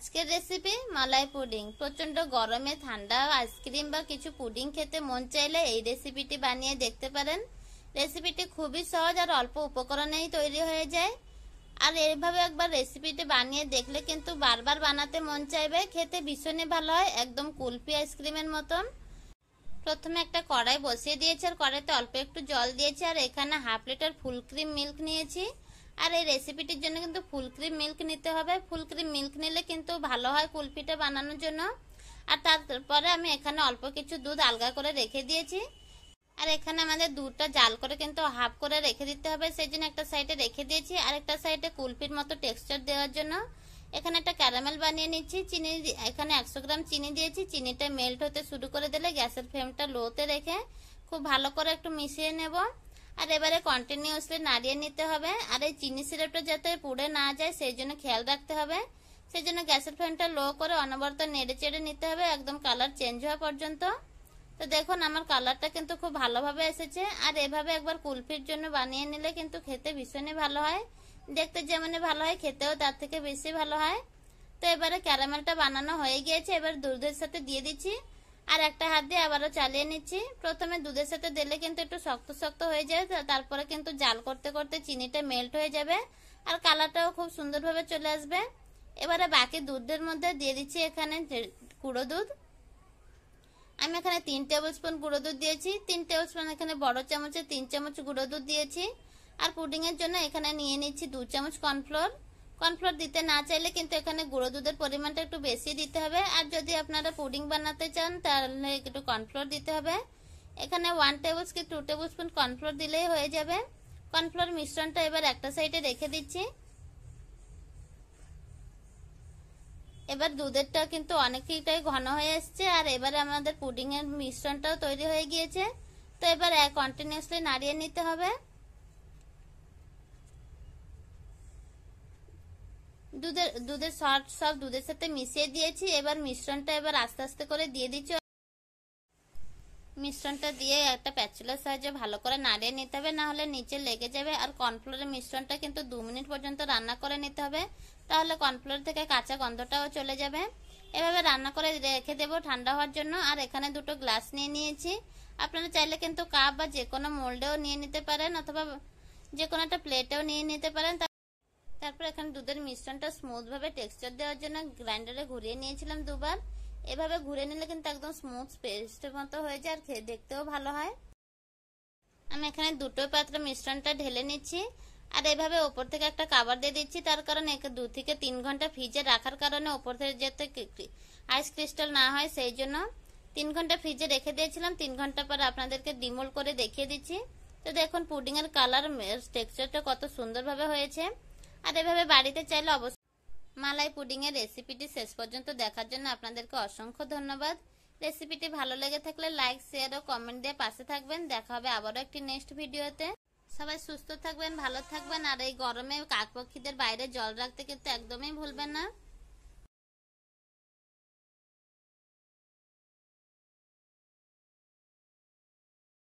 আজকের রেসিপি মালাই পুডিং। প্রচন্ড গরমে ঠান্ডা আইসক্রিম বা কিছু পুডিং খেতে মন চাইলে এই রেসিপিটি বানিয়ে দেখতে পারেন। রেসিপিটি খুবই সহজ আর অল্প উপকরণেই তৈরি হয়ে যায়। আর এইভাবে একবার রেসিপিটি বানিয়ে দেখলে কিন্তু বারবার বানাতে মন চাইবে। খেতে ভীষণই ভালো হয়, একদম কুলফি আইসক্রিমের মতন। প্রথমে একটা কড়াই বসিয়ে দিয়েছি আর কড়াইতে অল্প একটু জল দিয়েছি আর এখানে half litre full cream milk নিয়েছি। আর এই রেসিপিটির জন্য কিন্তু ফুল ক্রিম মিল্ক নিতে হবে। ফুল ক্রিম মিল্ক নিলে কিন্তু ভালো হয় কুলফিটা বানানোর জন্য। আর তারপরে আমি এখানে অল্প কিছু দুধ আলগা করে রেখে দিয়েছি। আর এখানে আমাদের দুধটা জাল করে কিন্তু হাফ করে রেখে দিতে হবে, সেই জন্য একটা সাইডে রেখে দিয়েছি। আর একটা সাইডে কুলফির মতো টেক্সচার দেওয়ার জন্য এখানে একটা ক্যারামেল বানিয়ে নিচ্ছি। চিনি এখানে 100 গ্রাম চিনি দিয়েছি। চিনিটা মেল্ট হতে শুরু করে দিলে গ্যাসের ফ্লেমটা লোতে রেখে খুব ভালো করে একটু মিশিয়ে নেব। আর এবারে কন্টিনিউয়াসলি নাড়িয়ে নিতে হবে। আর এই চিনি সিরাপটা যাতে পুড়ে না যায় সেই জন্য খেয়াল রাখতে হবে। সেই জন্য গ্যাসের ফ্লেমটা লো করে অনবরত নেড়ে চেড়ে নিতে হবে একদম কালার চেঞ্জ হওয়া পর্যন্ত। তো দেখুন আমার কালারটা কিন্তু খুব ভালোভাবে এসেছে। আর এভাবে একবার কুলফির জন্য বানিয়ে নিলে কিন্তু খেতে ভীষণই ভালো হয়। দেখতে যেমনই ভালো হয় খেতেও তার থেকে বেশি ভালো হয়। তো এবারে ক্যারামেলটা বানানো হয়ে গিয়েছে। এবার দুধের সাথে দিয়ে দিচ্ছি আর একটা হাত দিয়ে আবারও চালিয়ে নিচ্ছি। প্রথমে দুধের সাথে দিলে কিন্তু একটু শক্ত শক্ত হয়ে যায়, তারপরে কিন্তু জাল করতে করতে চিনিটা মেল্ট হয়ে যাবে আর কালারটাও খুব সুন্দরভাবে চলে আসবে। এবারে বাকি দুধের মধ্যে দিয়ে দিচ্ছি এখানে গুঁড়ো দুধ। আমি এখানে 3 টেবিল স্পুন গুঁড়ো দুধ দিয়েছি। 3 টেবিল স্পুন এখানে বড় চামচে 3 চামচ গুঁড়ো দুধ দিয়েছি। আর পুডিং এর জন্য এখানে নিয়ে নিচ্ছি 2 চামচ কর্নফ্লোর। কর্নফ্লোর দিতে না চাইলে কিন্তু এখানে গুঁড়ো দুধের পরিমাণটা একটু বেশি দিতে হবে। আর যদি আপনারা পুডিং বানাতে চান তাহলে একটু কর্নফ্লোর দিতে হবে। এখানে 1 টেবিল কি 2 টেবিল স্পুন কর্নফ্লোর দিলেই হয়ে যাবে। কর্নফ্লোর মিশ্রণটা এবার একটা সাইডে রেখে দিচ্ছি। এবার দুধেরটা কিন্তু অনেকটাই ঘন হয়ে আসছে আর এবারে আমাদের পুডিং এর মিশ্রণটাও তৈরি হয়ে গিয়েছে। তো এবার কন্টিনিউয়াসলি নাড়িয়ে নিতে হবে। দুধের সব দুধের সাথে মিশিয়ে দিয়েছি। এবার মিশ্রণটা আস্তে আস্তে করে দিয়ে দিচ্ছি। মিশ্রণটা দিয়ে একটা প্যাচুলার সাহায্যে ভালো করে নাড়িয়ে নিতে হবে, না হলে নিচে লেগে যাবে। আর কর্নফ্লোরের মিশ্রণটা কিন্তু 2 মিনিট পর্যন্ত রান্না করে নিতে হবে, তাহলে কর্নফ্লোর থেকে কাঁচা গন্ধটাও চলে যাবে। এভাবে রান্না করে রেখে দেব ঠান্ডা হওয়ার জন্য। আর এখানে 2টো গ্লাস নিয়ে নিয়েছি। আপনারা চাইলে কিন্তু কাপ বা যে কোনো মোল্ডেও নিয়ে নিতে পারেন অথবা যে কোনো একটা প্লেটেও নিয়ে নিতে পারেন। তারপর এখানে দুধের মিশ্রণটা স্মুথ ভাবে টেক্সচার দেওয়ার জন্য গ্রাইন্ডারে ঘুরিয়ে নিয়েছিলাম দুবার। এভাবে ঘুরে নিলে কিন্তু একদম স্মুথ পেস্টের মতো হয়ে যায় আর দেখতেও ভালো হয়। আমি এখানে 2টো পাত্রে মিশ্রণটা ঢেলে নিচ্ছি আর এভাবে উপর থেকে একটা কভার দিয়ে দিচ্ছি। তার কারণ 2 থেকে 3 ঘন্টা ফ্রিজে রাখার কারণে উপর থেকে যাতে আইস ক্রিস্টাল না হয় সেই জন্য 3 ঘন্টা ফ্রিজে রেখে দিয়েছিলাম। 3 ঘন্টা পর আপনাদেরকে ডিমোল্ড করে দেখিয়ে দিচ্ছি। তো দেখুন পুডিং এর কালার টেক্সচারটা কত সুন্দরভাবে হয়েছে। আর এভাবে বাড়িতে চাইলে অবশ্যই মালাই পুডিং এর রেসিপিটি শেষ পর্যন্ত দেখার জন্য আপনাদেরকে অসংখ্য ধন্যবাদ। রেসিপিটি ভালো লেগে থাকলে লাইক শেয়ার ও কমেন্ট দিয়ে পাশে থাকবেন। দেখা হবে আবারও একটি নেক্সট ভিডিওতে। সবাই সুস্থ থাকবেন, ভালো থাকবেন। আর এই গরমে কাকপক্ষীদের বাইরে জল রাখতে কিন্তু একদমই ভুলবেন না।